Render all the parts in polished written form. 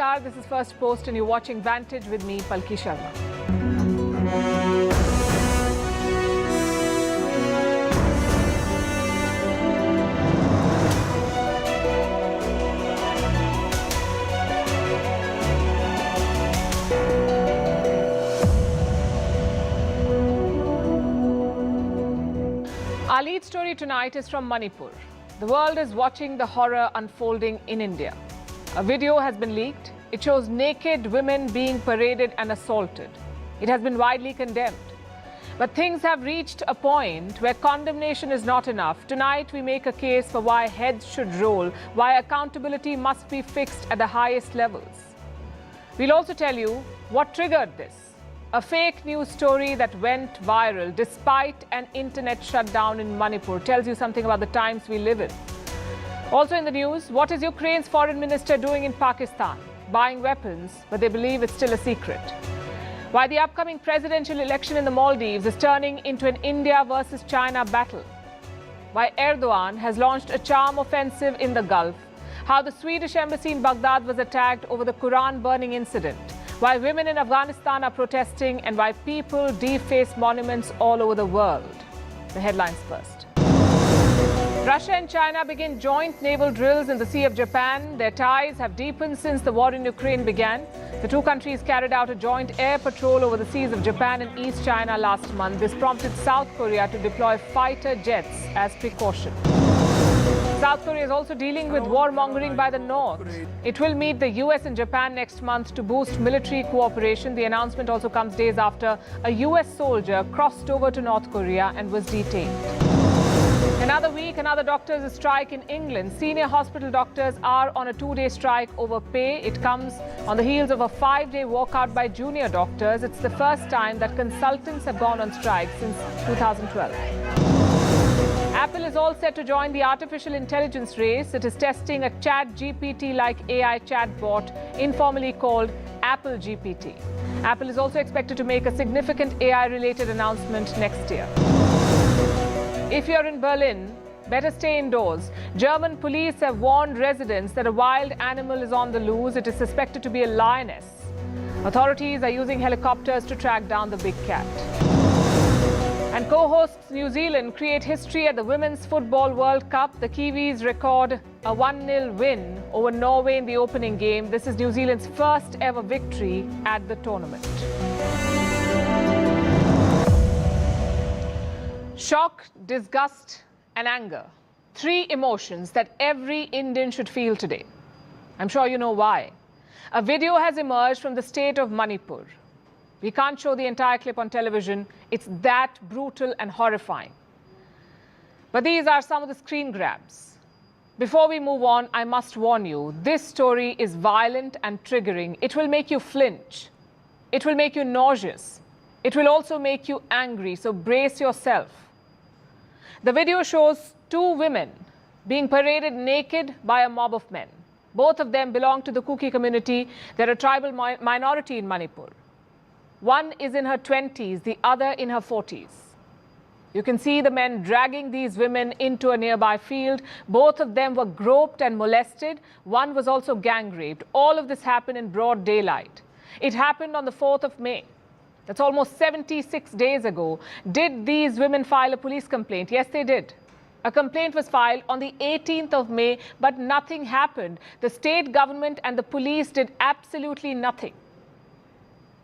Namaskar, this is First Post and you're watching Vantage with me, Palki Sharma. Our lead story tonight is from Manipur. The world is watching the horror unfolding in India. A video has been leaked. It shows naked women being paraded and assaulted. It has been widely condemned. But things have reached a point where condemnation is not enough. Tonight, we make a case for why heads should roll, why accountability must be fixed at the highest levels. We'll also tell you what triggered this. A fake news story that went viral despite an internet shutdown in Manipur tells you something about the times we live in. Also in the news, what is Ukraine's foreign minister doing in Pakistan? Buying weapons, but they believe it's still a secret. Why the upcoming presidential election in the Maldives is turning into an India versus China battle. Why Erdogan has launched a charm offensive in the Gulf. How the Swedish embassy in Baghdad was attacked over the Quran burning incident. Why women in Afghanistan are protesting and why people deface monuments all over the world. The headlines first. Russia and China begin joint naval drills in the Sea of Japan. Their ties have deepened since the war in Ukraine began. The two countries carried out a joint air patrol over the seas of Japan and East China last month. This prompted South Korea to deploy fighter jets as precaution. South Korea is also dealing with warmongering by the North. It will meet the US and Japan next month to boost military cooperation. The announcement also comes days after a US soldier crossed over to North Korea and was detained. Another week, another doctors' strike in England. Senior hospital doctors are on a 2-day strike over pay. It comes on the heels of a 5-day walkout by junior doctors. It's the first time that consultants have gone on strike since 2012. Apple is all set to join the artificial intelligence race. It is testing a ChatGPT-like AI chatbot, informally called Apple GPT. Apple is also expected to make a significant AI-related announcement next year. If you're in Berlin, better stay indoors. German police have warned residents that a wild animal is on the loose. It is suspected to be a lioness. Authorities are using helicopters to track down the big cat. And co-hosts New Zealand create history at the Women's Football World Cup. The Kiwis record a 1-0 win over Norway in the opening game. This is New Zealand's first ever victory at the tournament. Shock, disgust, and anger. 3 emotions that every Indian should feel today. I'm sure you know why. A video has emerged from the state of Manipur. We can't show the entire clip on television. It's that brutal and horrifying. But these are some of the screen grabs. Before we move on, I must warn you, this story is violent and triggering. It will make you flinch. It will make you nauseous. It will also make you angry, so brace yourself. The video shows 2 women being paraded naked by a mob of men. Both of them belong to the Kuki community. They're a tribal minority in Manipur. One is in her 20s, the other in her 40s. You can see the men dragging these women into a nearby field. Both of them were groped and molested. One was also gang raped. All of this happened in broad daylight. It happened on the 4th of May. That's almost 76 days ago. Did these women file a police complaint? Yes, they did. A complaint was filed on the 18th of May, but nothing happened. The state government and the police did absolutely nothing.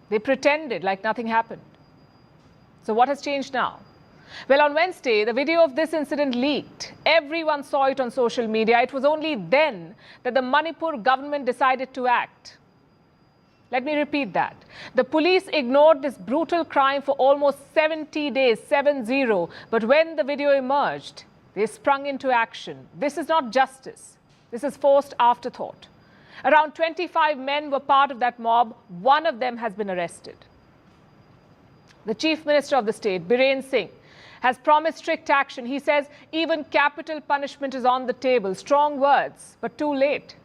They pretended like nothing happened. So what has changed now? Well, on Wednesday, the video of this incident leaked. Everyone saw it on social media. It was only then that the Manipur government decided to act. Let me repeat that. The police ignored this brutal crime for almost 70 days, 7-0. But when the video emerged, they sprung into action. This is not justice. This is forced afterthought. Around 25 men were part of that mob. One of them has been arrested. The Chief Minister of the state, Biren Singh, has promised strict action. He says even capital punishment is on the table. Strong words, but too late.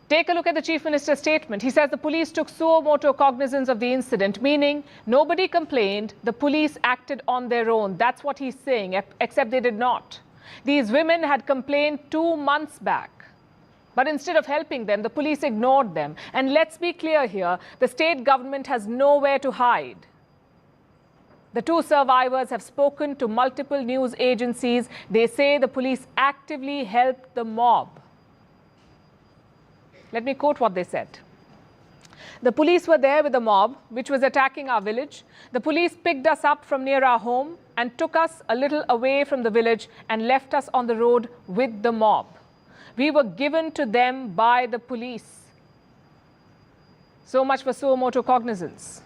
Take a look at the Chief Minister's statement. He says the police took suo motu cognizance of the incident, meaning nobody complained, the police acted on their own. That's what he's saying, except they did not. These women had complained 2 months back. But instead of helping them, the police ignored them. And let's be clear here, the state government has nowhere to hide. The two survivors have spoken to multiple news agencies. They say the police actively helped the mob. Let me quote what they said. The police were there with the mob, which was attacking our village. The police picked us up from near our home and took us a little away from the village and left us on the road with the mob. We were given to them by the police. So much for suo motu cognizance.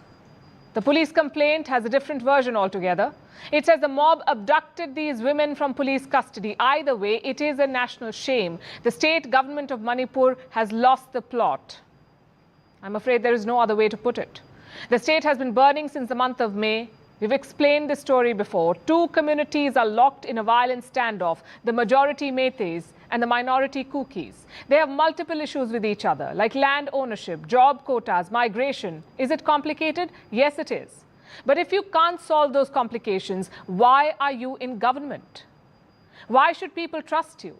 The police complaint has a different version altogether. It says the mob abducted these women from police custody. Either way, it is a national shame. The state government of Manipur has lost the plot. I'm afraid there is no other way to put it. The state has been burning since the month of May. We've explained this story before. Two communities are locked in a violent standoff, the majority Meiteis and the minority Kukis. They have multiple issues with each other, like land ownership, job quotas, migration. Is it complicated? Yes, it is. But if you can't solve those complications, why are you in government? Why should people trust you?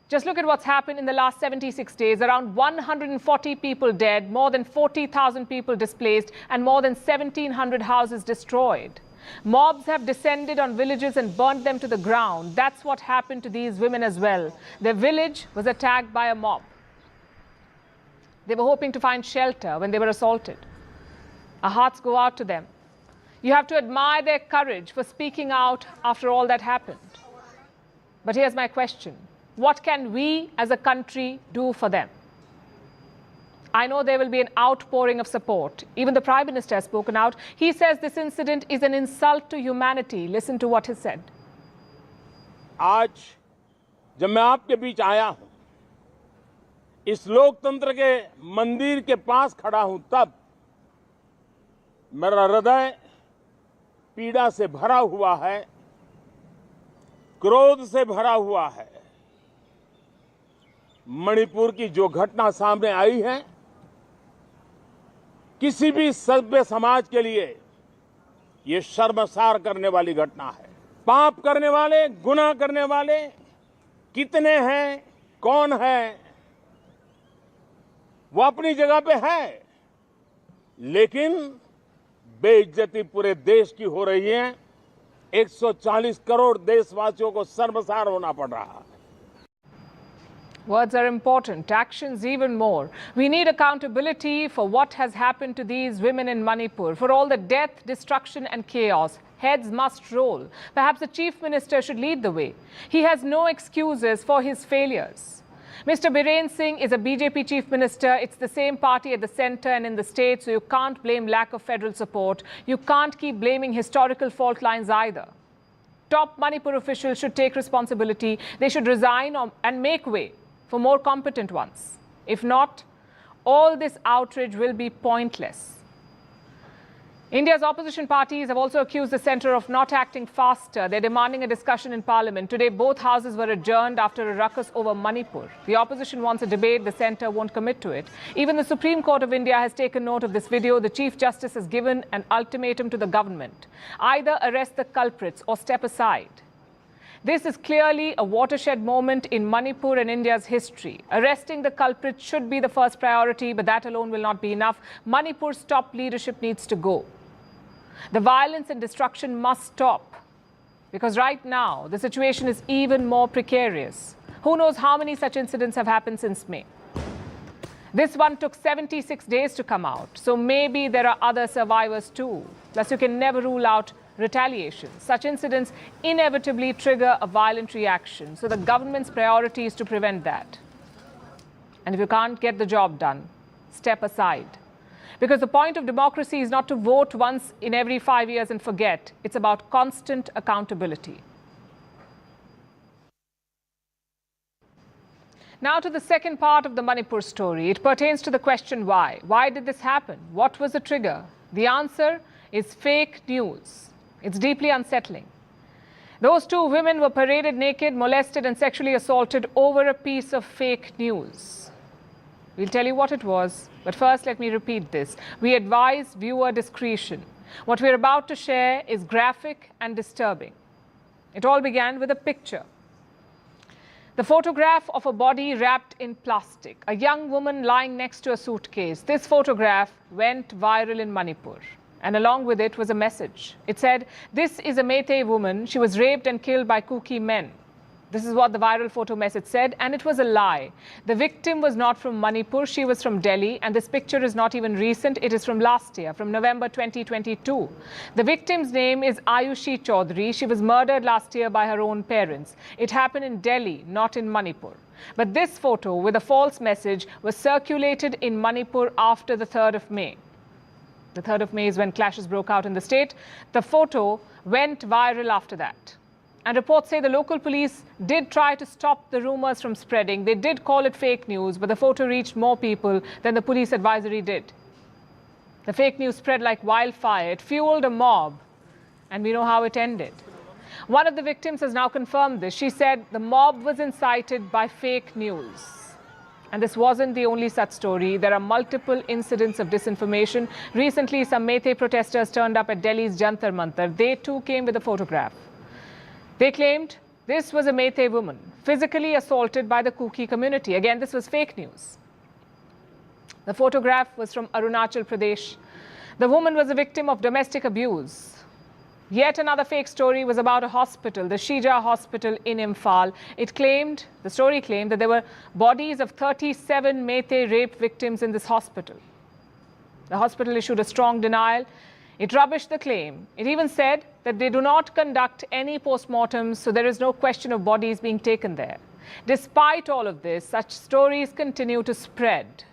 Just look at what's happened in the last 76 days. Around 140 people dead, more than 40,000 people displaced, and more than 1,700 houses destroyed. Mobs have descended on villages and burnt them to the ground. That's what happened to these women as well. Their village was attacked by a mob. They were hoping to find shelter when they were assaulted. Our hearts go out to them. You have to admire their courage for speaking out after all that happened. But here's my question. What can we as a country do for them? I know there will be an outpouring of support. Even the Prime Minister has spoken out. He says this incident is an insult to humanity. Listen to what he said. आज जब मैं आपके बीच आया हूं, इस लोकतंत्र के मंदिर के पास खड़ा हूं, तब मेरा हृदय पीड़ा से भरा हुआ है, क्रोध से भरा हुआ है। मणिपुर की जो घटना सामने आई है, किसी भी सभ्य समाज के लिए ये शर्मसार करने वाली घटना है। पाप करने वाले, गुनाह करने वाले कितने हैं, कौन है, वो अपनी जगह पे है, लेकिन बेइज्जती पूरे देश की हो रही है। 140 करोड़ देशवासियों को शर्मसार होना पड़ रहा है। Words are important, actions even more. We need accountability for what has happened to these women in Manipur, for all the death, destruction and chaos. Heads must roll. Perhaps the Chief Minister should lead the way. He has no excuses for his failures. Mr. Biren Singh is a BJP Chief Minister. It's the same party at the centre and in the state, so you can't blame lack of federal support. You can't keep blaming historical fault lines either. Top Manipur officials should take responsibility. They should resign and make way for more competent ones. If not, all this outrage will be pointless. India's opposition parties have also accused the centre of not acting faster. They're demanding a discussion in parliament. Today, both houses were adjourned after a ruckus over Manipur. The opposition wants a debate. The centre won't commit to it. Even the Supreme Court of India has taken note of this video. The Chief Justice has given an ultimatum to the government. Either arrest the culprits or step aside. This is clearly a watershed moment in Manipur and India's history. Arresting the culprits should be the first priority, but that alone will not be enough. Manipur's top leadership needs to go. The violence and destruction must stop, because right now the situation is even more precarious. Who knows how many such incidents have happened since May? This one took 76 days to come out, so maybe there are other survivors too. Plus, you can never rule out retaliation. Such incidents inevitably trigger a violent reaction, so the government's priority is to prevent that. And if you can't get the job done, step aside. Because the point of democracy is not to vote once in every 5 years and forget. It's about constant accountability. Now to the second part of the Manipur story. It pertains to the question why. Why did this happen? What was the trigger? The answer is fake news. It's deeply unsettling. Those two women were paraded naked, molested and sexually assaulted over a piece of fake news. We'll tell you what it was, but first let me repeat this. We advise viewer discretion. What we're about to share is graphic and disturbing. It all began with a picture. The photograph of a body wrapped in plastic, a young woman lying next to a suitcase. This photograph went viral in Manipur. And along with it was a message. It said, "This is a Meitei woman. She was raped and killed by Kuki men." This is what the viral photo message said, and it was a lie. The victim was not from Manipur, she was from Delhi, and this picture is not even recent, it is from last year, from November 2022. The victim's name is Ayushi Chaudhary. She was murdered last year by her own parents. It happened in Delhi, not in Manipur. But this photo with a false message was circulated in Manipur after the 3rd of May. The 3rd of May is when clashes broke out in the state. The photo went viral after that. And reports say the local police did try to stop the rumors from spreading. They did call it fake news, but the photo reached more people than the police advisory did. The fake news spread like wildfire. It fueled a mob, and we know how it ended. One of the victims has now confirmed this. She said the mob was incited by fake news. And this wasn't the only such story. There are multiple incidents of disinformation. Recently, some Meitei protesters turned up at Delhi's Jantar Mantar. They too came with a photograph. They claimed this was a Meitei woman physically assaulted by the Kuki community. Again, this was fake news. The photograph was from Arunachal Pradesh. The woman was a victim of domestic abuse. Yet another fake story was about a hospital, the Shija Hospital in Imphal. The story claimed that there were bodies of 37 Meitei rape victims in this hospital. The hospital issued a strong denial. It rubbished the claim. It even said that they do not conduct any postmortems, so there is no question of bodies being taken there. Despite all of this, such stories continue to spread.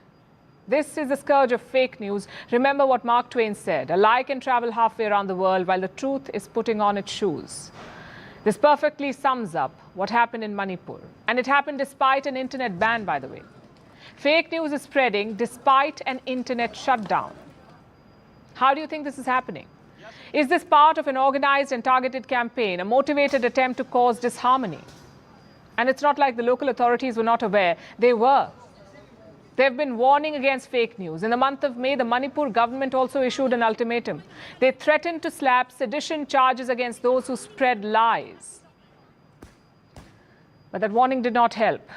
This is the scourge of fake news. Remember what Mark Twain said, "A lie can travel halfway around the world while the truth is putting on its shoes." This perfectly sums up what happened in Manipur. And it happened despite an internet ban, by the way. Fake news is spreading despite an internet shutdown. How do you think this is happening? Is this part of an organized and targeted campaign, a motivated attempt to cause disharmony? And it's not like the local authorities were not aware. They were. They've been warning against fake news. In the month of May, the Manipur government also issued an ultimatum. They threatened to slap sedition charges against those who spread lies. But that warning did not help.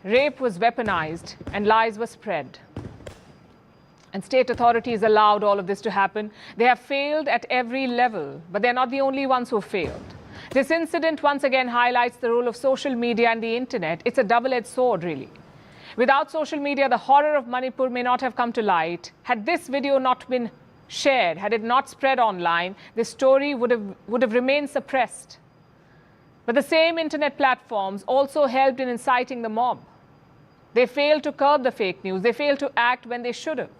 Rape was weaponized and lies were spread. And state authorities allowed all of this to happen. They have failed at every level, but they're not the only ones who failed. This incident once again highlights the role of social media and the internet. It's a double-edged sword, really. Without social media, the horror of Manipur may not have come to light. Had this video not been shared, had it not spread online, this story would have remained suppressed. But the same internet platforms also helped in inciting the mob. They failed to curb the fake news. They failed to act when they should have.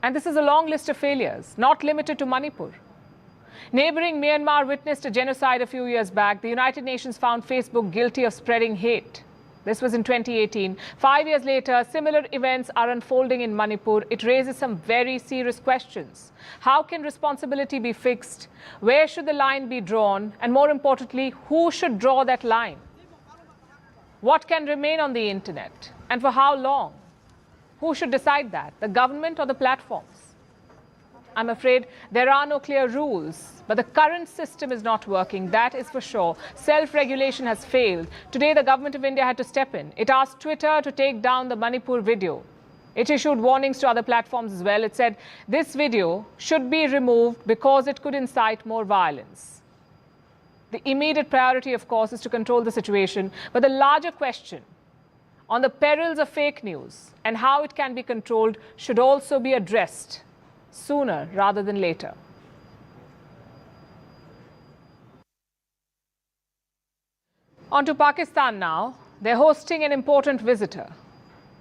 And this is a long list of failures, not limited to Manipur. Neighboring Myanmar witnessed a genocide a few years back. The United Nations found Facebook guilty of spreading hate. This was in 2018. 5 years later, similar events are unfolding in Manipur. It raises some very serious questions. How can responsibility be fixed? Where should the line be drawn? And more importantly, who should draw that line? What can remain on the internet? And for how long? Who should decide that? The government or the platforms? I'm afraid there are no clear rules, but the current system is not working, that is for sure. Self-regulation has failed. Today, the government of India had to step in. It asked Twitter to take down the Manipur video. It issued warnings to other platforms as well. It said this video should be removed because it could incite more violence. The immediate priority, of course, is to control the situation, but the larger question on the perils of fake news and how it can be controlled should also be addressed sooner rather than later. On to Pakistan now. They're hosting an important visitor,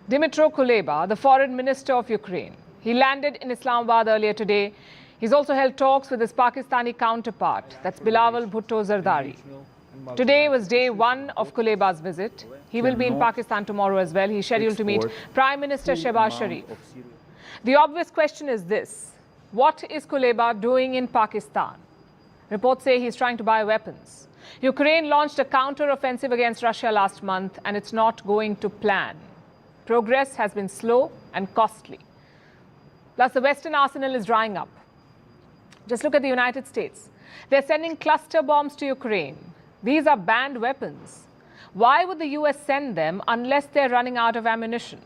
Dmytro Kuleba, the foreign minister of Ukraine. He landed in Islamabad earlier today. He's also held talks with his Pakistani counterpart, that's Bilawal Bhutto Zardari. Today was day one of Kuleba's visit. He will be in Pakistan tomorrow as well. He's scheduled to meet Prime Minister Shehbaz Sharif. The obvious question is this: what is Kuleba doing in Pakistan? Reports say he's trying to buy weapons. Ukraine launched a counter-offensive against Russia last month, and it's not going to plan. Progress has been slow and costly. Plus, the Western arsenal is drying up. Just look at the United States. They're sending cluster bombs to Ukraine. These are banned weapons. Why would the US send them unless they're running out of ammunition?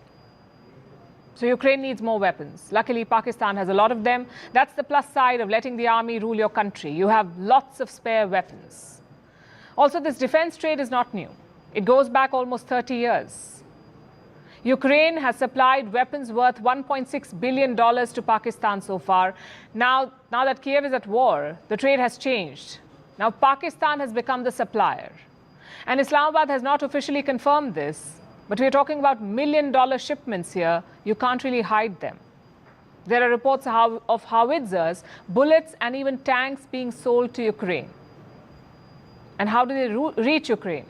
So Ukraine needs more weapons. Luckily, Pakistan has a lot of them. That's the plus side of letting the army rule your country. You have lots of spare weapons. Also, this defense trade is not new. It goes back almost 30 years. Ukraine has supplied weapons worth $1.6 billion to Pakistan so far. Now that Kiev is at war, the trade has changed. Now Pakistan has become the supplier. And Islamabad has not officially confirmed this, but we're talking about million-dollar shipments here. You can't really hide them. There are reports of howitzers, bullets, and even tanks being sold to Ukraine. And how do they reach Ukraine?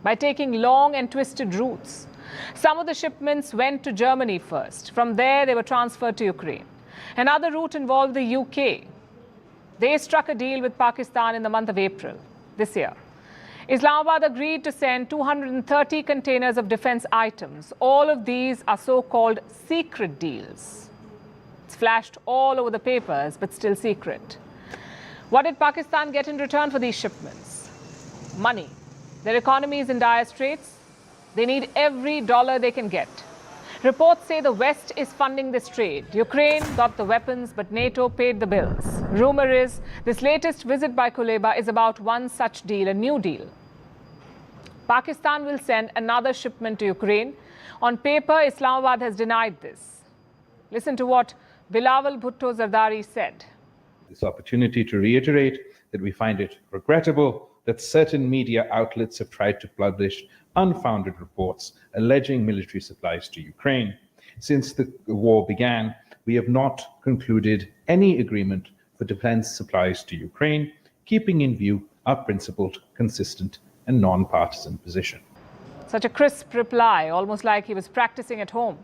By taking long and twisted routes. Some of the shipments went to Germany first. From there, they were transferred to Ukraine. Another route involved the UK. They struck a deal with Pakistan in the month of April this year. Islamabad agreed to send 230 containers of defense items. All of these are so-called secret deals. It's flashed all over the papers, but still secret. What did Pakistan get in return for these shipments? Money. Their economy is in dire straits. They need every dollar they can get. Reports say the West is funding this trade. Ukraine got the weapons, but NATO paid the bills. Rumor is this latest visit by Kuleba is about one such deal, a new deal. Pakistan will send another shipment to Ukraine. On paper, Islamabad has denied this. Listen to what Bilawal Bhutto Zardari said. This opportunity to reiterate that we find it regrettable that certain media outlets have tried to publish unfounded reports alleging military supplies to Ukraine. Since the war began, we have not concluded any agreement for defense supplies to Ukraine, keeping in view our principled, consistent, and non-partisan position. Such a crisp reply, almost like he was practicing at home.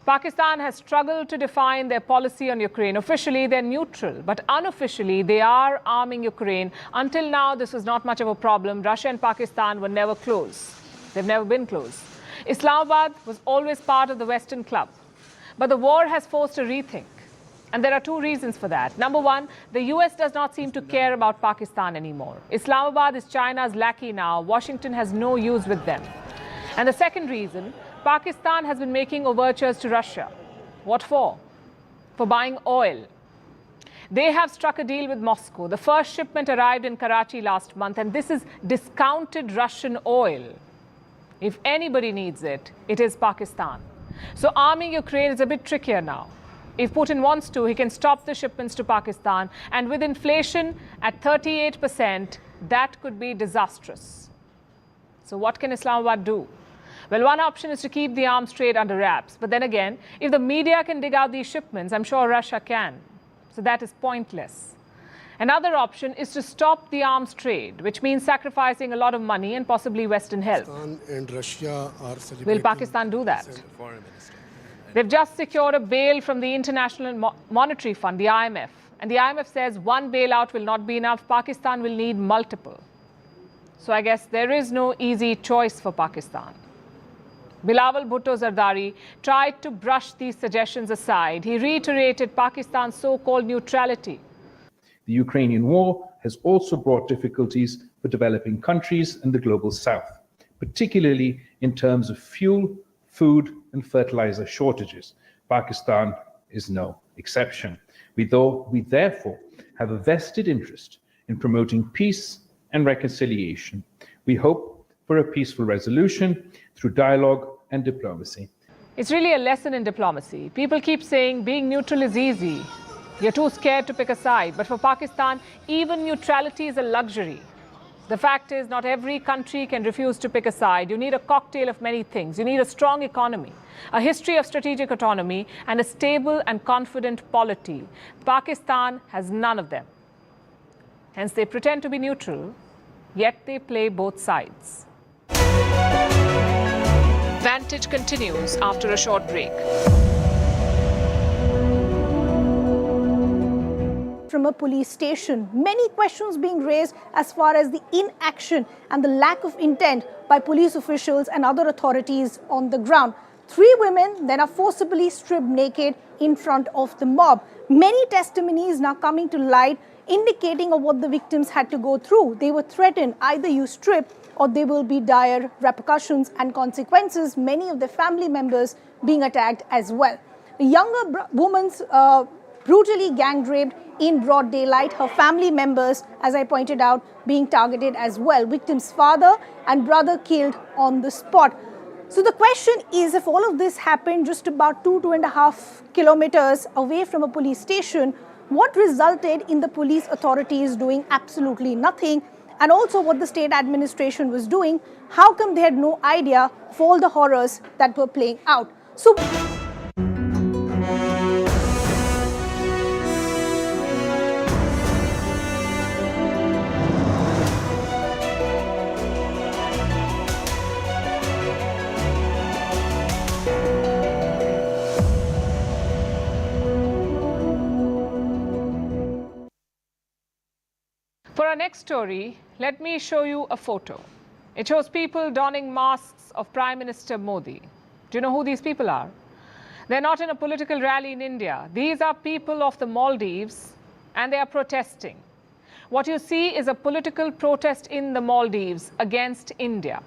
Pakistan has struggled to define their policy on Ukraine. Officially, they're neutral, but unofficially, they are arming Ukraine. Until now, this was not much of a problem. Russia and Pakistan were never close. They've never been close. Islamabad was always part of the Western club. But the war has forced a rethink. And there are two reasons for that. Number one, the US does not seem to care about Pakistan anymore. Islamabad is China's lackey now. Washington has no use with them. And the second reason, Pakistan has been making overtures to Russia. What for? For buying oil. They have struck a deal with Moscow. The first shipment arrived in Karachi last month, and this is discounted Russian oil. If anybody needs it, it is Pakistan. So arming Ukraine is a bit trickier now. If Putin wants to, he can stop the shipments to Pakistan. And with inflation at 38%, that could be disastrous. So what can Islamabad do? Well, one option is to keep the arms trade under wraps. But then again, if the media can dig out these shipments, I'm sure Russia can. So that is pointless. Another option is to stop the arms trade, which means sacrificing a lot of money and possibly Western help. Pakistan and Russia are Will Pakistan do that? They've just secured a bail from the International Monetary Fund, the IMF. And the IMF says one bailout will not be enough. Pakistan will need multiple. So I guess there is no easy choice for Pakistan. Bilawal Bhutto Zardari tried to brush these suggestions aside. He reiterated Pakistan's so-called neutrality. The Ukrainian war has also brought difficulties for developing countries and the global south, particularly in terms of fuel, food, and fertilizer shortages. Pakistan is no exception. We therefore have a vested interest in promoting peace and reconciliation. We hope for a peaceful resolution through dialogue and diplomacy. It's really a lesson in diplomacy. People keep saying being neutral is easy. You're too scared to pick a side. But for Pakistan, even neutrality is a luxury. The fact is, not every country can refuse to pick a side. You need a cocktail of many things. You need a strong economy, a history of strategic autonomy, and a stable and confident polity. Pakistan has none of them. Hence, they pretend to be neutral, yet they play both sides. Vantage continues after a short break. From a police station, many questions being raised as far as the inaction and the lack of intent by police officials and other authorities on the ground. 3 women then are forcibly stripped naked in front of the mob. Many testimonies now coming to light indicating of what the victims had to go through. They were threatened, either you strip or there will be dire repercussions and consequences, many of their family members being attacked as well. A younger woman's brutally gang raped in broad daylight, her family members, as I pointed out, being targeted as well. Victim's father and brother killed on the spot. So the question is, if all of this happened just about 2.5 kilometers away from a police station, what resulted in the police authorities doing absolutely nothing? And also what the state administration was doing, how come they had no idea of all the horrors that were playing out? So For our next story, let me show you a photo. It shows people donning masks of Prime Minister Modi. Do you know who these people are? They're not in a political rally in India. These are people of the Maldives, and they are protesting. What you see is a political protest in the Maldives against India.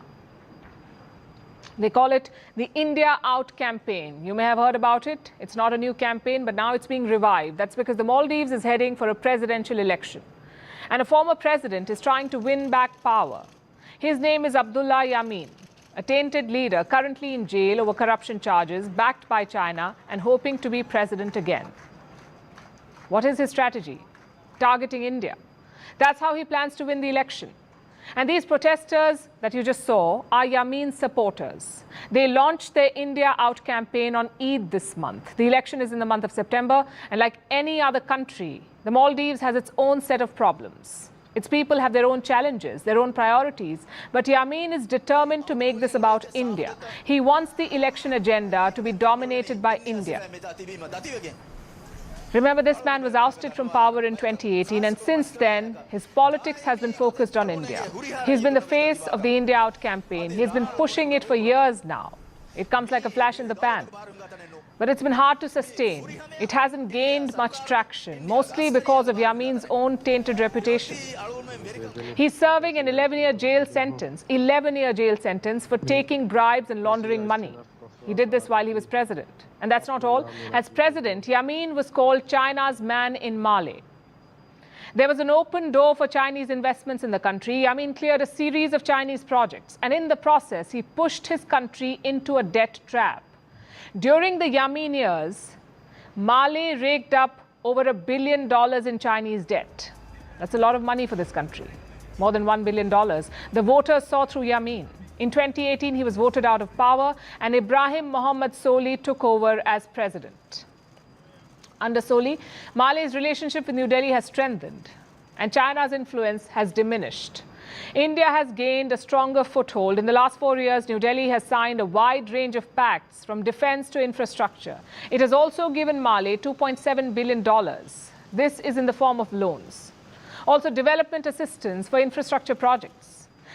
They call it the India Out campaign. You may have heard about it. It's not a new campaign, but now it's being revived. That's because the Maldives is heading for a presidential election. And a former president is trying to win back power. His name is Abdullah Yameen, a tainted leader currently in jail over corruption charges, backed by China and hoping to be president again. What is his strategy? Targeting India. That's how he plans to win the election. And these protesters that you just saw are Yameen's supporters. They launched their India Out campaign on Eid this month. The election is in the month of September, and like any other country, the Maldives has its own set of problems. Its people have their own challenges, their own priorities. But Yameen is determined to make this about India. He wants the election agenda to be dominated by India. Remember, this man was ousted from power in 2018, and since then, his politics has been focused on India. He's been the face of the India Out campaign. He's been pushing it for years now. It comes like a flash in the pan. But it's been hard to sustain. It hasn't gained much traction, mostly because of Yameen's own tainted reputation. He's serving an 11-year jail sentence for taking bribes and laundering money. He did this while he was president. And that's not all. As president, Yameen was called China's man in Mali. There was an open door for Chinese investments in the country. Yameen cleared a series of Chinese projects. And in the process, he pushed his country into a debt trap. During the Yameen years, Mali raked up over $1 billion in Chinese debt. That's a lot of money for this country, more than $1 billion. The voters saw through Yameen. In 2018, he was voted out of power, and Ibrahim Mohammed Soli took over as president. Under Soli, Mali's relationship with New Delhi has strengthened, and China's influence has diminished. India has gained a stronger foothold. In the last 4 years, New Delhi has signed a wide range of pacts, from defense to infrastructure. It has also given Mali $2.7 billion. This is in the form of loans. Also, development assistance for infrastructure projects.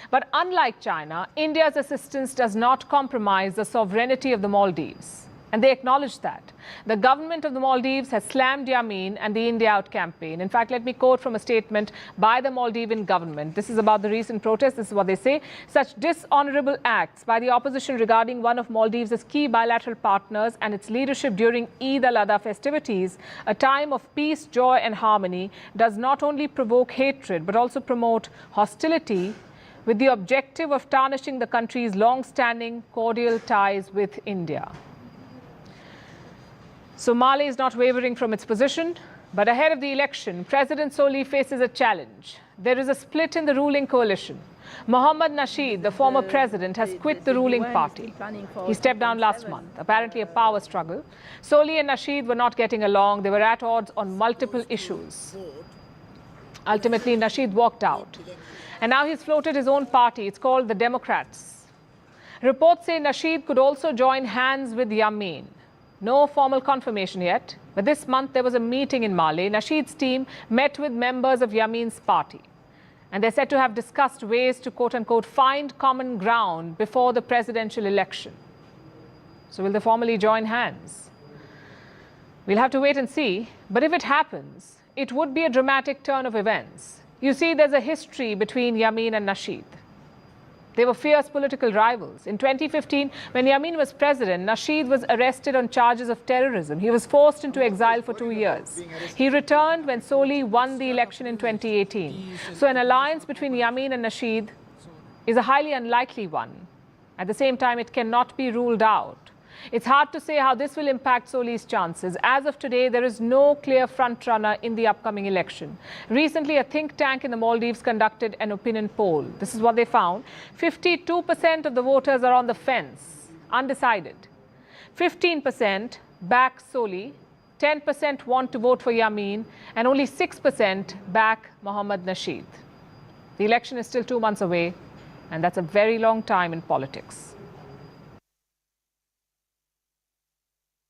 But unlike China, India's assistance does not compromise the sovereignty of the Maldives. And they acknowledge that. The government of the Maldives has slammed Yameen and the India Out campaign. In fact, let me quote from a statement by the Maldivian government. This is about the recent protests. This is what they say. Such dishonorable acts by the opposition regarding one of Maldives' key bilateral partners and its leadership during Eid al-Adha festivities, a time of peace, joy and harmony, does not only provoke hatred but also promote hostility, with the objective of tarnishing the country's long-standing cordial ties with India. So Mali is not wavering from its position, but ahead of the election, President Soli faces a challenge. There is a split in the ruling coalition. Mohammad Nasheed, the former president, has quit the ruling party. He stepped down last month, apparently a power struggle. Soli and Nasheed were not getting along. They were at odds on multiple issues. Ultimately, Nasheed walked out. And now he's floated his own party. It's called the Democrats. Reports say Nasheed could also join hands with Yameen. No formal confirmation yet, but this month there was a meeting in Mali. Nasheed's team met with members of Yameen's party. And they're said to have discussed ways to, quote-unquote, find common ground before the presidential election. So will they formally join hands? We'll have to wait and see. But if it happens, it would be a dramatic turn of events. You see, there's a history between Yamin and Nasheed. They were fierce political rivals. In 2015, when Yamin was president, Nasheed was arrested on charges of terrorism. He was forced into exile for 2 years. He returned when Soli won the election in 2018. So an alliance between Yamin and Nasheed is a highly unlikely one. At the same time, it cannot be ruled out. It's hard to say how this will impact Soli's chances. As of today, there is no clear front-runner in the upcoming election. Recently, a think tank in the Maldives conducted an opinion poll. This is what they found. 52% of the voters are on the fence, undecided. 15% back Soli, 10% want to vote for Yamin, and only 6% back Mohammad Nasheed. The election is still 2 months away, and that's a very long time in politics.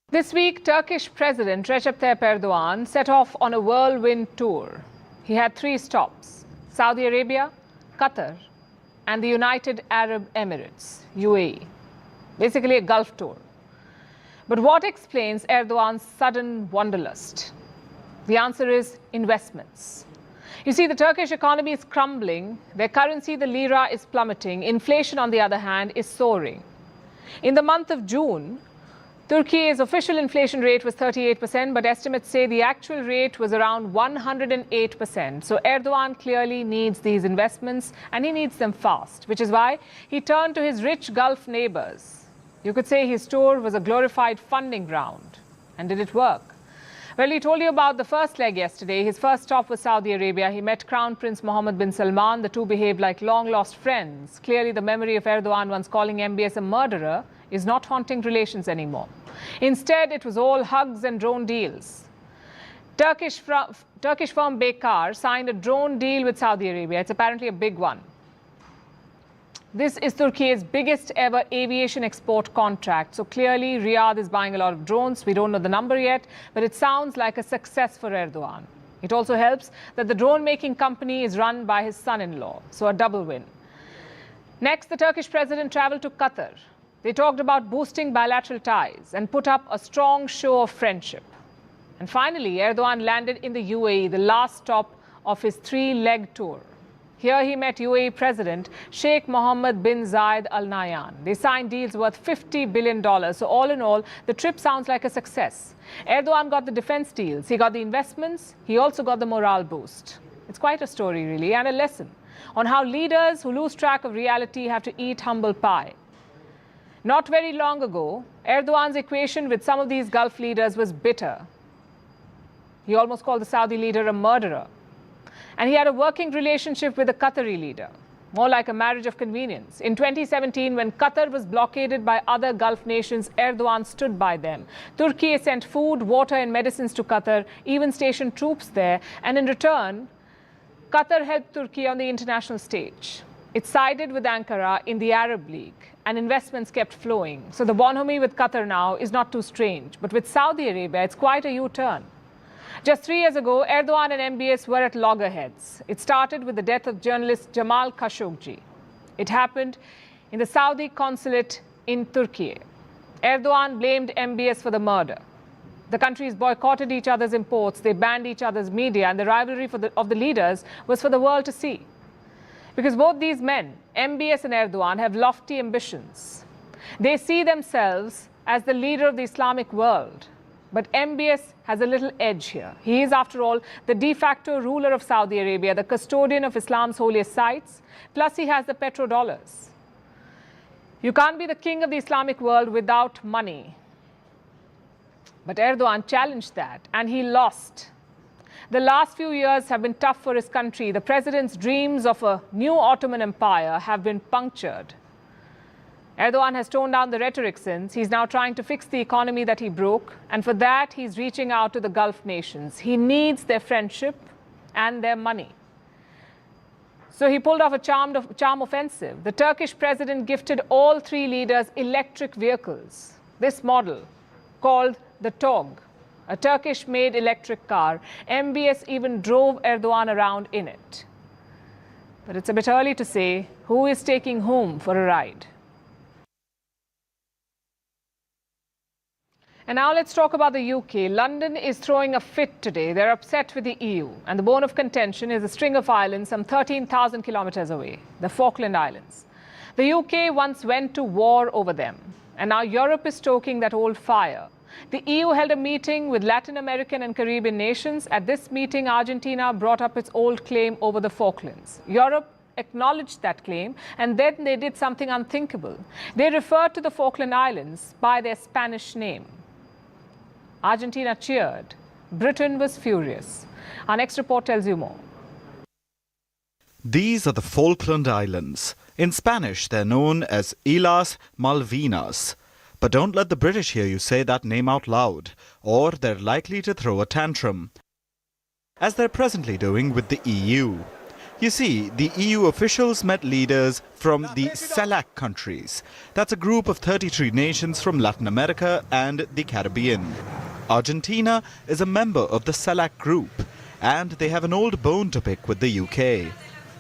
This week, Turkish President Recep Tayyip Erdogan set off on a whirlwind tour. He had 3 stops: Saudi Arabia, Qatar, and the United Arab Emirates, UAE. Basically a Gulf tour. But what explains Erdogan's sudden wanderlust? The answer is investments. You see, the Turkish economy is crumbling. Their currency, the lira, is plummeting. Inflation, on the other hand, is soaring. In the month of June, Turkey's official inflation rate was 38%, but estimates say the actual rate was around 108%. So Erdogan clearly needs these investments, and he needs them fast, which is why he turned to his rich Gulf neighbors. You could say his tour was a glorified funding ground. And did it work? Well, he told you about the first leg yesterday. His first stop was Saudi Arabia. He met Crown Prince Mohammed bin Salman. The two behaved like long-lost friends. Clearly, the memory of Erdogan once calling MBS a murderer is not haunting relations anymore. Instead, it was all hugs and drone deals. Turkish firm Baykar signed a drone deal with Saudi Arabia. It's apparently a big one. This is Turkey's biggest ever aviation export contract. So clearly, Riyadh is buying a lot of drones. We don't know the number yet, but it sounds like a success for Erdogan. It also helps that the drone-making company is run by his son-in-law, so a double win. Next, the Turkish president traveled to Qatar. They talked about boosting bilateral ties and put up a strong show of friendship. And finally, Erdogan landed in the UAE, the last stop of his 3-leg tour. Here he met UAE President Sheikh Mohammed bin Zayed Al Nahyan. They signed deals worth $50 billion. So all in all, the trip sounds like a success. Erdogan got the defense deals. He got the investments. He also got the morale boost. It's quite a story, really, and a lesson on how leaders who lose track of reality have to eat humble pie. Not very long ago, Erdogan's equation with some of these Gulf leaders was bitter. He almost called the Saudi leader a murderer. And he had a working relationship with the Qatari leader, more like a marriage of convenience. In 2017, when Qatar was blockaded by other Gulf nations, Erdogan stood by them. Turkey sent food, water, and medicines to Qatar, even stationed troops there. And in return, Qatar helped Turkey on the international stage. It sided with Ankara in the Arab League, and investments kept flowing. So the bonhomie with Qatar now is not too strange. But with Saudi Arabia, it's quite a U-turn. Just 3 years ago, Erdogan and MBS were at loggerheads. It started with the death of journalist Jamal Khashoggi. It happened in the Saudi consulate in Turkey. Erdogan blamed MBS for the murder. The countries boycotted each other's imports, they banned each other's media, and the rivalry of the leaders was for the world to see. Because both these men, MBS and Erdogan, have lofty ambitions. They see themselves as the leader of the Islamic world. But MBS has a little edge here. He is, after all, the de facto ruler of Saudi Arabia, the custodian of Islam's holiest sites, plus he has the petrodollars. You can't be the king of the Islamic world without money. But Erdogan challenged that, and he lost. The last few years have been tough for his country. The president's dreams of a new Ottoman Empire have been punctured. Erdogan has toned down the rhetoric since. He's now trying to fix the economy that he broke. And for that, he's reaching out to the Gulf nations. He needs their friendship and their money. So he pulled off a charm offensive. The Turkish president gifted all 3 leaders electric vehicles. This model, called the TOG, a Turkish-made electric car. MBS even drove Erdogan around in it. But it's a bit early to say who is taking whom for a ride. And now let's talk about the UK. London is throwing a fit today. They're upset with the EU. And the bone of contention is a string of islands some 13,000 kilometers away, the Falkland Islands. The UK once went to war over them. And now Europe is stoking that old fire. The EU held a meeting with Latin American and Caribbean nations. At this meeting, Argentina brought up its old claim over the Falklands. Europe acknowledged that claim, and then they did something unthinkable. They referred to the Falkland Islands by their Spanish name. Argentina cheered. Britain was furious. Our next report tells you more. These are the Falkland Islands. In Spanish, they're known as Islas Malvinas. But don't let the British hear you say that name out loud, or they're likely to throw a tantrum, as they're presently doing with the EU. You see, the EU officials met leaders from the CELAC countries. That's a group of 33 nations from Latin America and the Caribbean. Argentina is a member of the CELAC group, and they have an old bone to pick with the UK.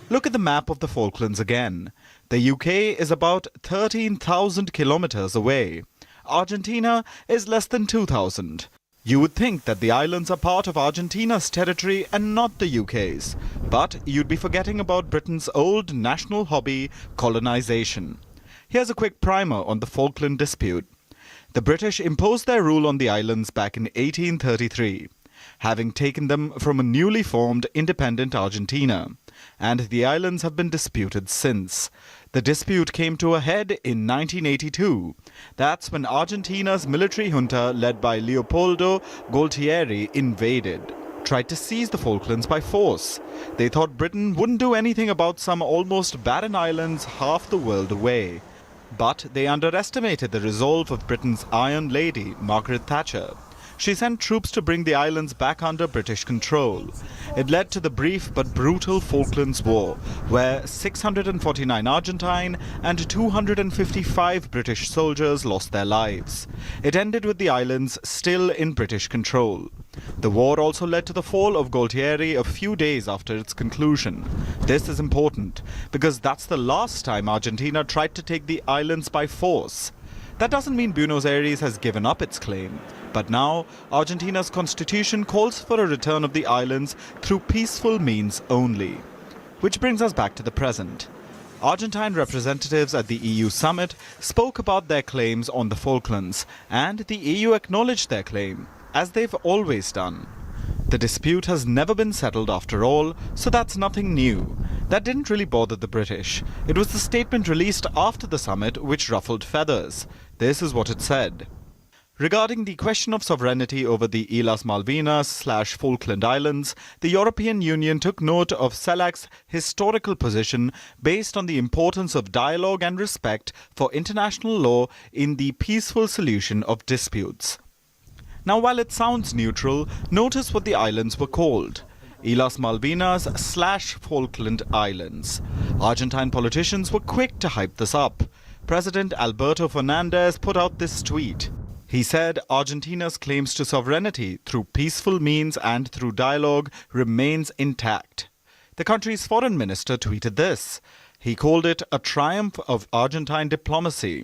Look at the map of the Falklands again. The UK is about 13,000 kilometers away. Argentina is less than 2,000. You would think that the islands are part of Argentina's territory and not the UK's. But you'd be forgetting about Britain's old national hobby, colonization. Here's a quick primer on the Falkland dispute. The British imposed their rule on the islands back in 1833, having taken them from a newly formed independent Argentina. And the islands have been disputed since. The dispute came to a head in 1982. That's when Argentina's military junta, led by Leopoldo Galtieri, invaded, tried to seize the Falklands by force. They thought Britain wouldn't do anything about some almost barren islands half the world away. But they underestimated the resolve of Britain's Iron Lady, Margaret Thatcher. She sent troops to bring the islands back under British control. It led to the brief but brutal Falklands War, where 649 Argentine and 255 British soldiers lost their lives. It ended with the islands still in British control. The war also led to the fall of Galtieri a few days after its conclusion. This is important, because that's the last time Argentina tried to take the islands by force. That doesn't mean Buenos Aires has given up its claim. But now, Argentina's constitution calls for a return of the islands through peaceful means only. Which brings us back to the present. Argentine representatives at the EU summit spoke about their claims on the Falklands, and the EU acknowledged their claim, as they've always done. The dispute has never been settled after all, so that's nothing new. That didn't really bother the British. It was the statement released after the summit which ruffled feathers. This is what it said. Regarding the question of sovereignty over the Islas Malvinas/Falkland Islands, the European Union took note of CELAC's historical position based on the importance of dialogue and respect for international law in the peaceful solution of disputes. Now, while it sounds neutral, notice what the islands were called. Islas Malvinas/Falkland Islands. Argentine politicians were quick to hype this up. President Alberto Fernandez put out this tweet. He said Argentina's claims to sovereignty through peaceful means and through dialogue remains intact. The country's foreign minister tweeted this. He called it a triumph of Argentine diplomacy.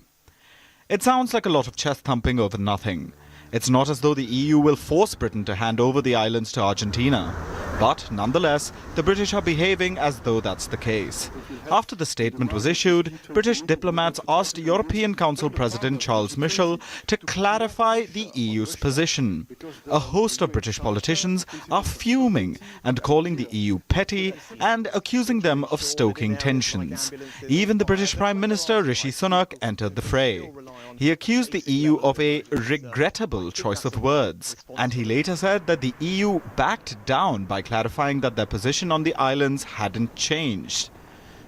It sounds like a lot of chest thumping over nothing. It's not as though the EU will force Britain to hand over the islands to Argentina. But nonetheless, the British are behaving as though that's the case. After the statement was issued, British diplomats asked European Council President Charles Michel to clarify the EU's position. A host of British politicians are fuming and calling the EU petty and accusing them of stoking tensions. Even the British Prime Minister Rishi Sunak entered the fray. He accused the EU of a regrettable choice of words, and he later said that the EU backed down by clarifying that their position on the islands hadn't changed.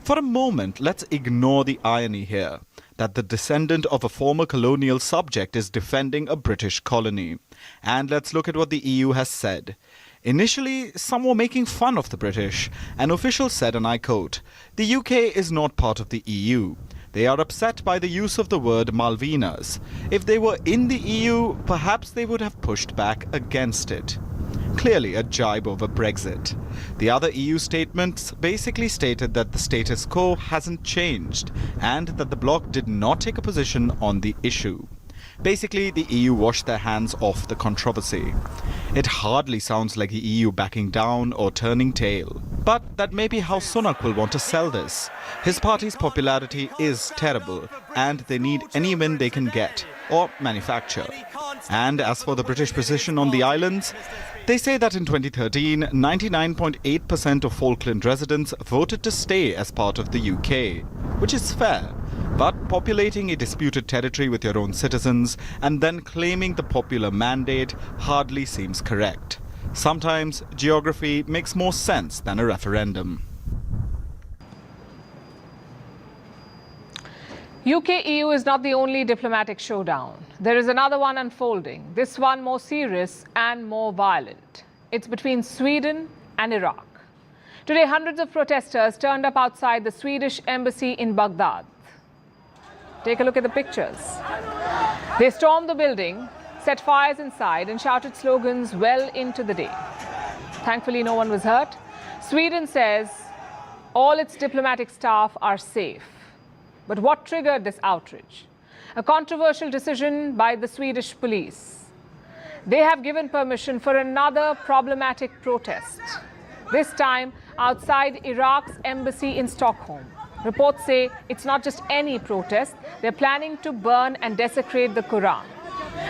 For a moment, let's ignore the irony here, that the descendant of a former colonial subject is defending a British colony. And let's look at what the EU has said. Initially, some were making fun of the British. An official said, and I quote, "The UK is not part of the EU. They are upset by the use of the word Malvinas. If they were in the EU, perhaps they would have pushed back against it." Clearly a jibe over Brexit. The other EU statements basically stated that the status quo hasn't changed and that the bloc did not take a position on the issue. Basically, the EU washed their hands off the controversy. It hardly sounds like the EU backing down or turning tail. But that may be how Sunak will want to sell this. His party's popularity is terrible, and they need any win they can get or manufacture. And as for the British position on the islands, they say that in 2013, 99.8% of Falkland residents voted to stay as part of the UK, which is fair. But populating a disputed territory with your own citizens and then claiming the popular mandate hardly seems correct. Sometimes geography makes more sense than a referendum. UK-EU is not the only diplomatic showdown. There is another one unfolding, this one more serious and more violent. It's between Sweden and Iraq. Today, hundreds of protesters turned up outside the Swedish embassy in Baghdad. Take a look at the pictures. They stormed the building, set fires inside and shouted slogans well into the day. Thankfully, no one was hurt. Sweden says all its diplomatic staff are safe. But what triggered this outrage? A controversial decision by the Swedish police. They have given permission for another problematic protest, this time outside Iraq's embassy in Stockholm. Reports say it's not just any protest, they're planning to burn and desecrate the Quran.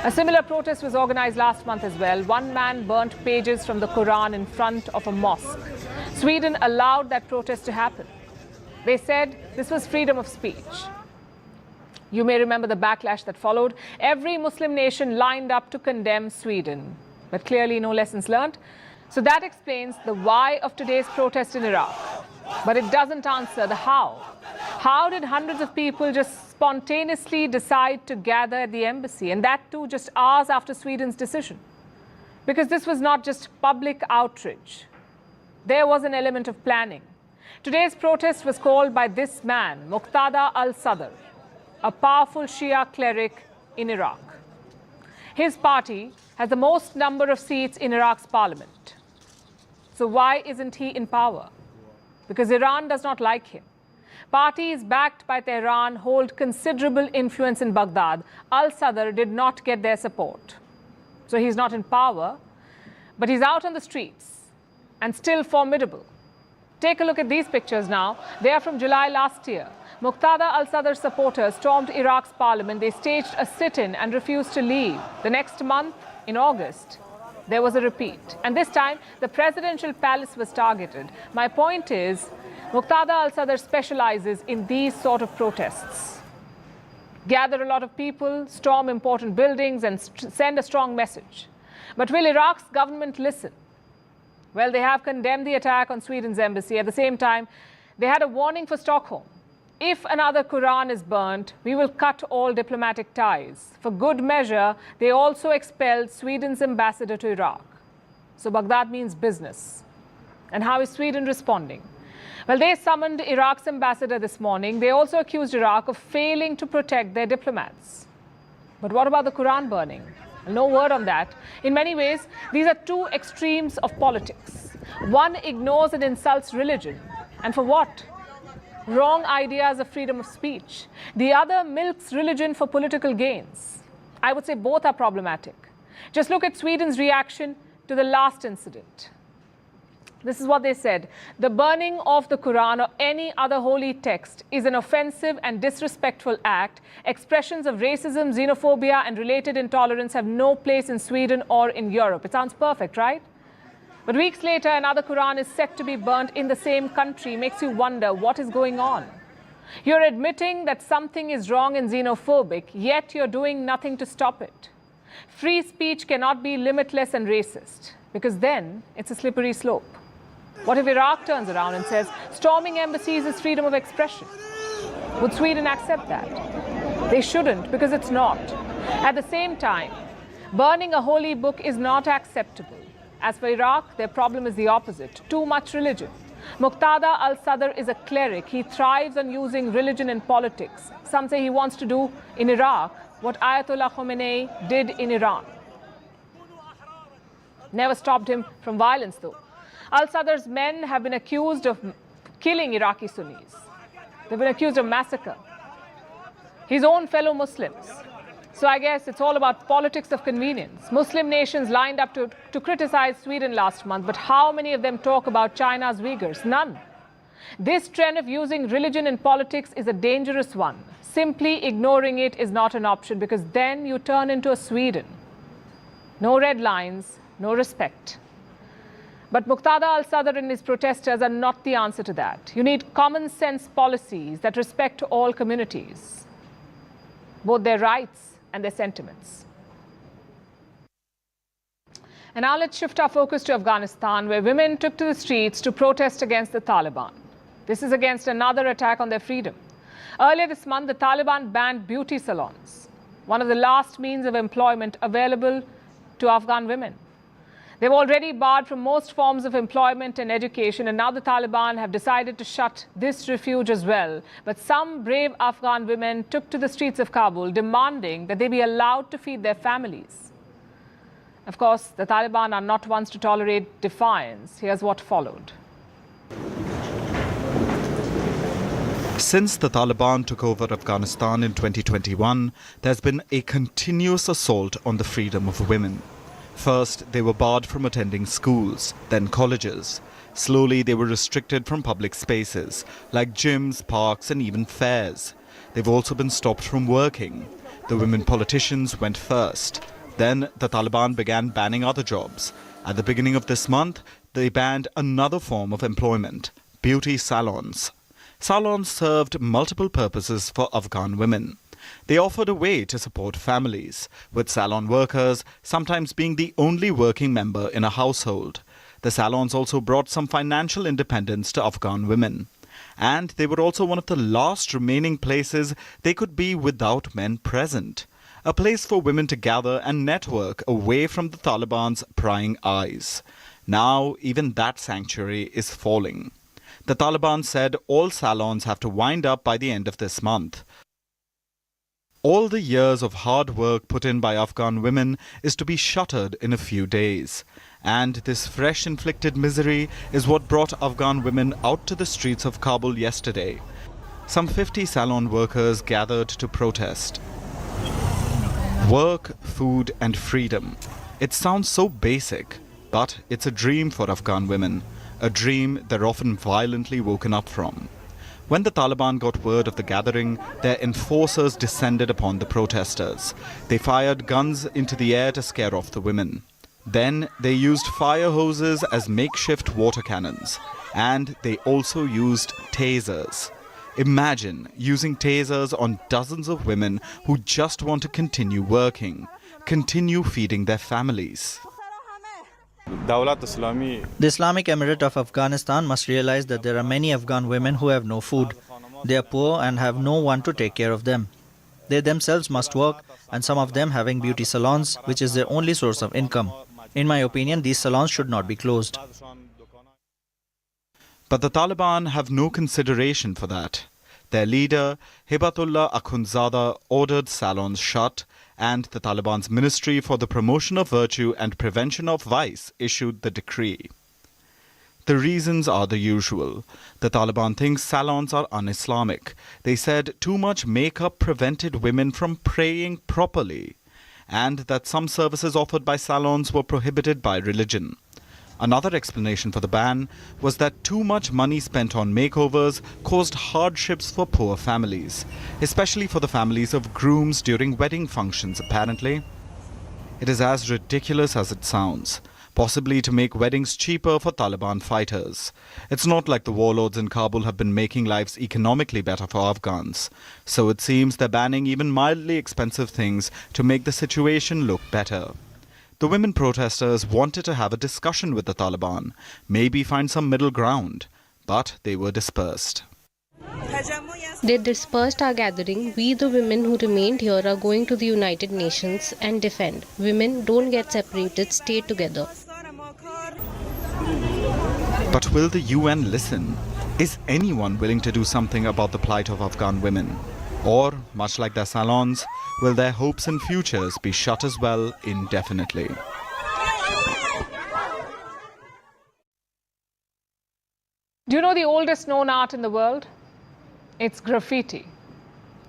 A similar protest was organized last month as well. One man burnt pages from the Quran in front of a mosque. Sweden allowed that protest to happen. They said this was freedom of speech. You may remember the backlash that followed. Every Muslim nation lined up to condemn Sweden, but clearly no lessons learned. So that explains the why of today's protest in Iraq. But it doesn't answer the how. How did hundreds of people just spontaneously decide to gather at the embassy, and that too just hours after Sweden's decision? Because this was not just public outrage. There was an element of planning. Today's protest was called by this man, Muqtada al-Sadr, a powerful Shia cleric in Iraq. His party has the most number of seats in Iraq's parliament. So why isn't he in power? Because Iran does not like him. Parties backed by Tehran hold considerable influence in Baghdad. Al-Sadr did not get their support. So he's not in power, but he's out on the streets and still formidable. Take a look at these pictures now. They are from July last year. Muqtada al-Sadr supporters stormed Iraq's parliament. They staged a sit-in and refused to leave. The next month, in August, there was a repeat. And this time, the presidential palace was targeted. My point is, Muqtada al-Sadr specializes in these sort of protests. Gather a lot of people, storm important buildings, and send a strong message. But will Iraq's government listen? Well, they have condemned the attack on Sweden's embassy. At the same time, they had a warning for Stockholm. If another Quran is burnt, we will cut all diplomatic ties. For good measure, they also expelled Sweden's ambassador to Iraq. So Baghdad means business. And how is Sweden responding? Well, they summoned Iraq's ambassador this morning. They also accused Iraq of failing to protect their diplomats. But what about the Quran burning? No word on that. In many ways, these are two extremes of politics. One ignores and insults religion. And for what? Wrong ideas of freedom of speech. The other milks religion for political gains. I would say both are problematic. Just look at Sweden's reaction to the last incident. This is what they said. The burning of the Quran or any other holy text is an offensive and disrespectful act. Expressions of racism, xenophobia, and related intolerance have no place in Sweden or in Europe. It sounds perfect, right? But weeks later, another Quran is set to be burnt in the same country. Makes you wonder what is going on. You're admitting that something is wrong and xenophobic, yet you're doing nothing to stop it. Free speech cannot be limitless and racist, because then it's a slippery slope. What if Iraq turns around and says, storming embassies is freedom of expression? Would Sweden accept that? They shouldn't, because it's not. At the same time, burning a holy book is not acceptable. As for Iraq, their problem is the opposite, too much religion. Muqtada al-Sadr is a cleric. He thrives on using religion in politics. Some say he wants to do in Iraq what Ayatollah Khomeini did in Iran. Never stopped him from violence, though. Al-Sadr's men have been accused of killing Iraqi Sunnis. They've been accused of massacre. His own fellow Muslims. So I guess it's all about politics of convenience. Muslim nations lined up to criticize Sweden last month, but how many of them talk about China's Uyghurs? None. This trend of using religion in politics is a dangerous one. Simply ignoring it is not an option, because then you turn into a Sweden. No red lines, no respect. But Muqtada al-Sadr and his protesters are not the answer to that. You need common sense policies that respect all communities, both their rights and their sentiments. And now let's shift our focus to Afghanistan, where women took to the streets to protest against the Taliban. This is against another attack on their freedom. Earlier this month, the Taliban banned beauty salons, one of the last means of employment available to Afghan women. They've already barred from most forms of employment and education, and now the Taliban have decided to shut this refuge as well. But some brave Afghan women took to the streets of Kabul, demanding that they be allowed to feed their families. Of course, the Taliban are not ones to tolerate defiance. Here's what followed. Since the Taliban took over Afghanistan in 2021, there's been a continuous assault on the freedom of women. First, they were barred from attending schools, then colleges. Slowly, they were restricted from public spaces, like gyms, parks, and even fairs. They've also been stopped from working. The women politicians went first. Then, the Taliban began banning other jobs. At the beginning of this month, they banned another form of employment, beauty salons. Salons served multiple purposes for Afghan women. They offered a way to support families, with salon workers sometimes being the only working member in a household. The salons also brought some financial independence to Afghan women. And they were also one of the last remaining places they could be without men present. A place for women to gather and network away from the Taliban's prying eyes. Now, even that sanctuary is falling. The Taliban said all salons have to wind up by the end of this month. All the years of hard work put in by Afghan women is to be shuttered in a few days. And this fresh inflicted misery is what brought Afghan women out to the streets of Kabul yesterday. Some 50 salon workers gathered to protest. Work, food and freedom. It sounds so basic, but it's a dream for Afghan women. A dream they're often violently woken up from. When the Taliban got word of the gathering, their enforcers descended upon the protesters. They fired guns into the air to scare off the women. Then they used fire hoses as makeshift water cannons. And they also used tasers. Imagine using tasers on dozens of women who just want to continue working, continue feeding their families. The Islamic Emirate of Afghanistan must realize that there are many Afghan women who have no food. They are poor and have no one to take care of them. They themselves must work, and some of them having beauty salons, which is their only source of income. In my opinion, these salons should not be closed. But the Taliban have no consideration for that. Their leader, Hibatullah Akhundzada, ordered salons shut, and the Taliban's Ministry for the Promotion of Virtue and Prevention of Vice issued the decree. The reasons are the usual. The Taliban thinks salons are un-Islamic. They said too much makeup prevented women from praying properly, and that some services offered by salons were prohibited by religion. Another explanation for the ban was that too much money spent on makeovers caused hardships for poor families, especially for the families of grooms during wedding functions, apparently. It is as ridiculous as it sounds, possibly to make weddings cheaper for Taliban fighters. It's not like the warlords in Kabul have been making lives economically better for Afghans. So it seems they're banning even mildly expensive things to make the situation look better. The women protesters wanted to have a discussion with the Taliban, maybe find some middle ground, but they were dispersed. They dispersed our gathering. We, the women who remained here, are going to the United Nations and defend. Women don't get separated, stay together. But will the UN listen? Is anyone willing to do something about the plight of Afghan women? Or, much like their salons, will their hopes and futures be shut as well indefinitely? Do you know the oldest known art in the world? It's graffiti.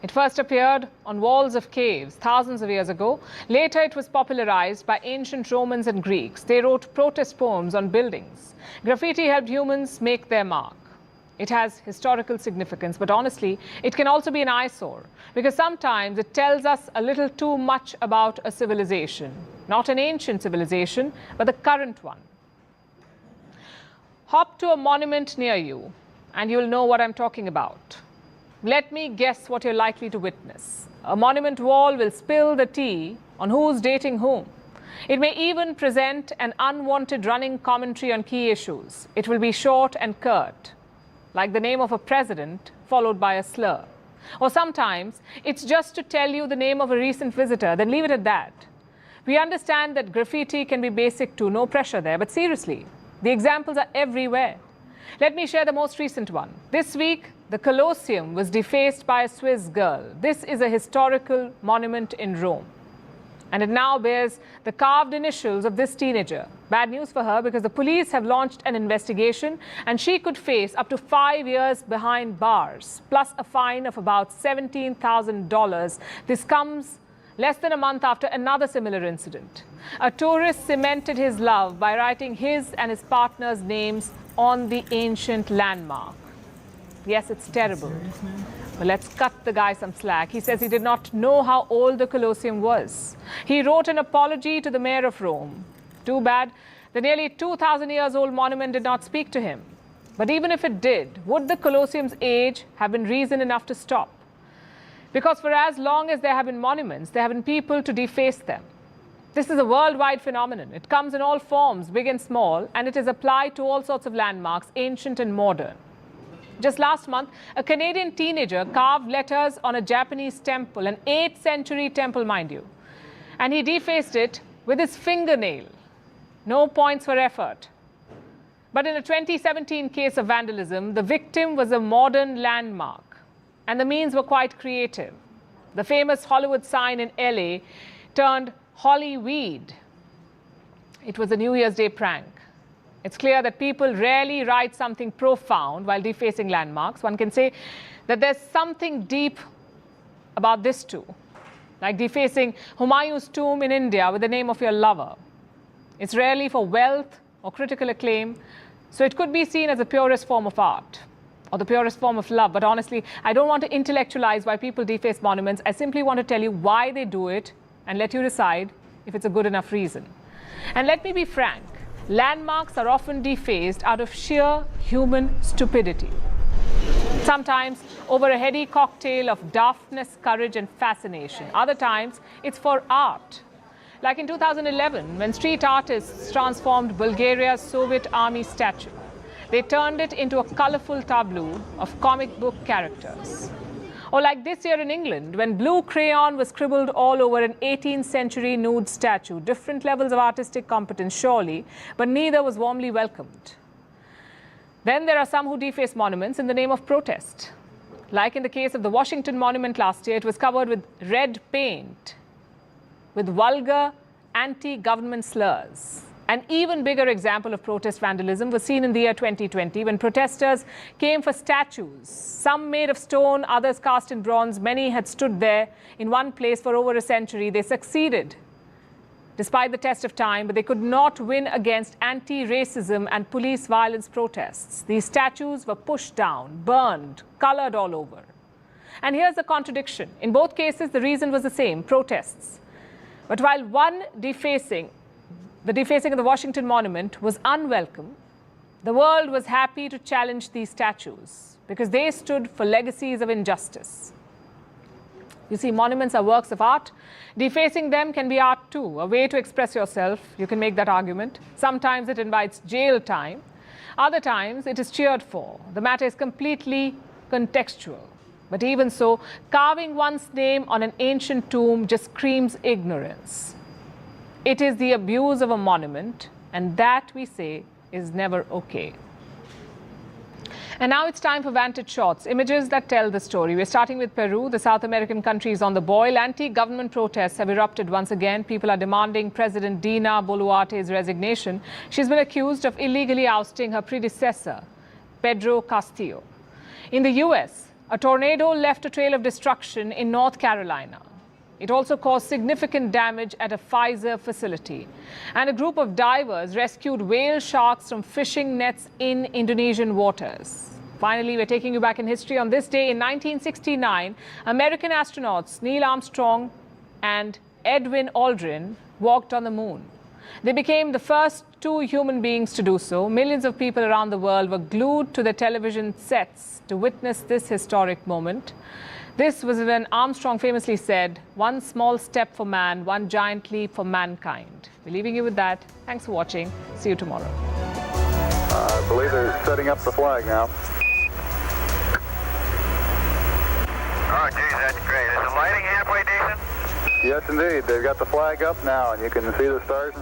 It first appeared on walls of caves thousands of years ago. Later, it was popularized by ancient Romans and Greeks. They wrote protest poems on buildings. Graffiti helped humans make their mark. It has historical significance, but honestly, it can also be an eyesore because sometimes it tells us a little too much about a civilization. Not an ancient civilization, but the current one. Hop to a monument near you, and you'll know what I'm talking about. Let me guess what you're likely to witness. A monument wall will spill the tea on who's dating whom. It may even present an unwanted running commentary on key issues. It will be short and curt, like the name of a president followed by a slur. Or sometimes it's just to tell you the name of a recent visitor, then leave it at that. We understand that graffiti can be basic too, no pressure there, but seriously, the examples are everywhere. Let me share the most recent one. This week, the Colosseum was defaced by a Swiss girl. This is a historical monument in Rome. And it now bears the carved initials of this teenager. Bad news for her because the police have launched an investigation and she could face up to 5 years behind bars, plus a fine of about $17,000. This comes less than a month after another similar incident. A tourist cemented his love by writing his and his partner's names on the ancient landmark. Yes, it's terrible. But let's cut the guy some slack. He says he did not know how old the Colosseum was. He wrote an apology to the mayor of Rome. Too bad, the nearly 2,000 years old monument did not speak to him. But even if it did, would the Colosseum's age have been reason enough to stop? Because for as long as there have been monuments, there have been people to deface them. This is a worldwide phenomenon. It comes in all forms, big and small, and it is applied to all sorts of landmarks, ancient and modern. Just last month, a Canadian teenager carved letters on a Japanese temple, an 8th century temple, mind you. And he defaced it with his fingernail. No points for effort. But in a 2017 case of vandalism, the victim was a modern landmark. And the means were quite creative. The famous Hollywood sign in LA turned Hollyweed. It was a New Year's Day prank. It's clear that people rarely write something profound while defacing landmarks. One can say that there's something deep about this too, like defacing Humayun's tomb in India with the name of your lover. It's rarely for wealth or critical acclaim, so it could be seen as the purest form of art or the purest form of love. But honestly, I don't want to intellectualize why people deface monuments. I simply want to tell you why they do it and let you decide if it's a good enough reason. And let me be frank. Landmarks are often defaced out of sheer human stupidity. Sometimes over a heady cocktail of daftness, courage, and fascination. Other times, it's for art. Like in 2011, when street artists transformed Bulgaria's Soviet army statue. They turned it into a colorful tableau of comic book characters. Or like this year in England, when blue crayon was scribbled all over an 18th century nude statue. Different levels of artistic competence, surely, but neither was warmly welcomed. Then there are some who deface monuments in the name of protest. Like in the case of the Washington Monument last year, it was covered with red paint, with vulgar anti-government slurs. An even bigger example of protest vandalism was seen in the year 2020 when protesters came for statues, some made of stone, others cast in bronze. Many had stood there in one place for over a century. They succeeded despite the test of time, but they could not win against anti-racism and police violence protests. These statues were pushed down, burned, colored all over. And here's the contradiction. In both cases, the reason was the same, protests. But while the defacing of the Washington Monument was unwelcome, the world was happy to challenge these statues because they stood for legacies of injustice. You see, monuments are works of art. Defacing them can be art too, a way to express yourself. You can make that argument. Sometimes it invites jail time. Other times it is cheered for. The matter is completely contextual. But even so, carving one's name on an ancient tomb just screams ignorance. It is the abuse of a monument, and that, we say, is never okay. And now it's time for Vantage Shots, images that tell the story. We're starting with Peru. The South American country is on the boil. Anti-government protests have erupted once again. People are demanding President Dina Boluarte's resignation. She's been accused of illegally ousting her predecessor, Pedro Castillo. In the US, A tornado left a trail of destruction in North Carolina. It also caused significant damage at a Pfizer facility. And a group of divers rescued whale sharks from fishing nets in Indonesian waters. Finally, we're taking you back in history. On this day in 1969, American astronauts Neil Armstrong and Edwin Aldrin walked on the moon. They became the first two human beings to do so. Millions of people around the world were glued to their television sets to witness this historic moment. This was when Armstrong famously said, "One small step for man, one giant leap for mankind." We're leaving you with that. Thanks for watching. See you tomorrow. I believe they're setting up the flag now. Oh, geez, that's great. Is the lighting halfway decent? Yes, indeed. They've got the flag up now, and you can see the stars.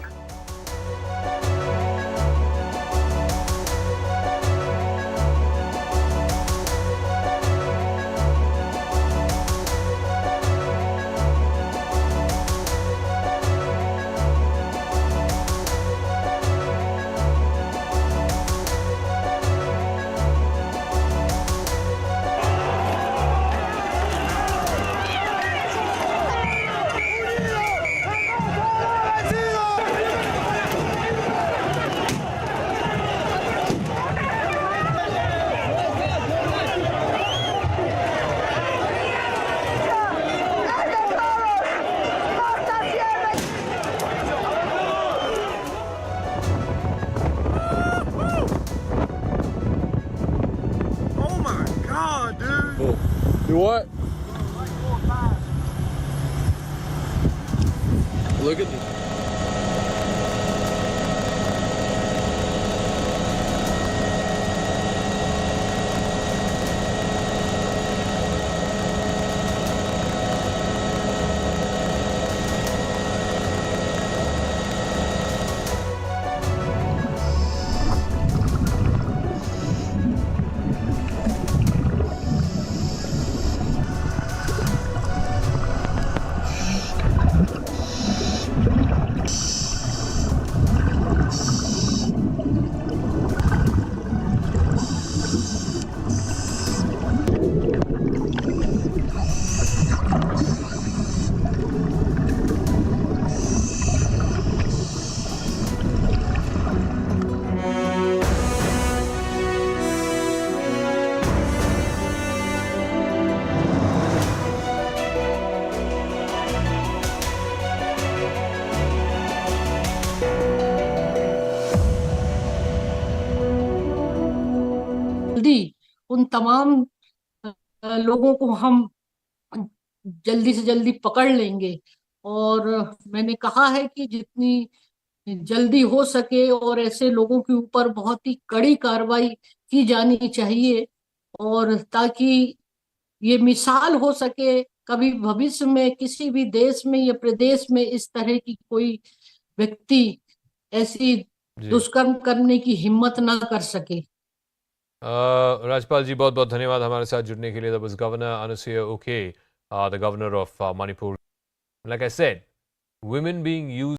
Do what? Look at this. उन तमाम लोगों को हम जल्दी से जल्दी पकड़ लेंगे और मैंने कहा है कि जितनी जल्दी हो सके और ऐसे लोगों के ऊपर बहुत ही कड़ी कार्रवाई की जानी चाहिए और ताकि ये मिसाल हो सके कभी भविष्य में किसी भी देश में या प्रदेश में इस तरह की कोई व्यक्ति ऐसी दुष्कर्म करने की हिम्मत ना कर सके। Rajpal ji, बहुत बहुत धन्यवाद हमारे साथ जुड़ने के लिए. That was Governor Anusuya Uke, the governor of Manipur. Like I said, women being used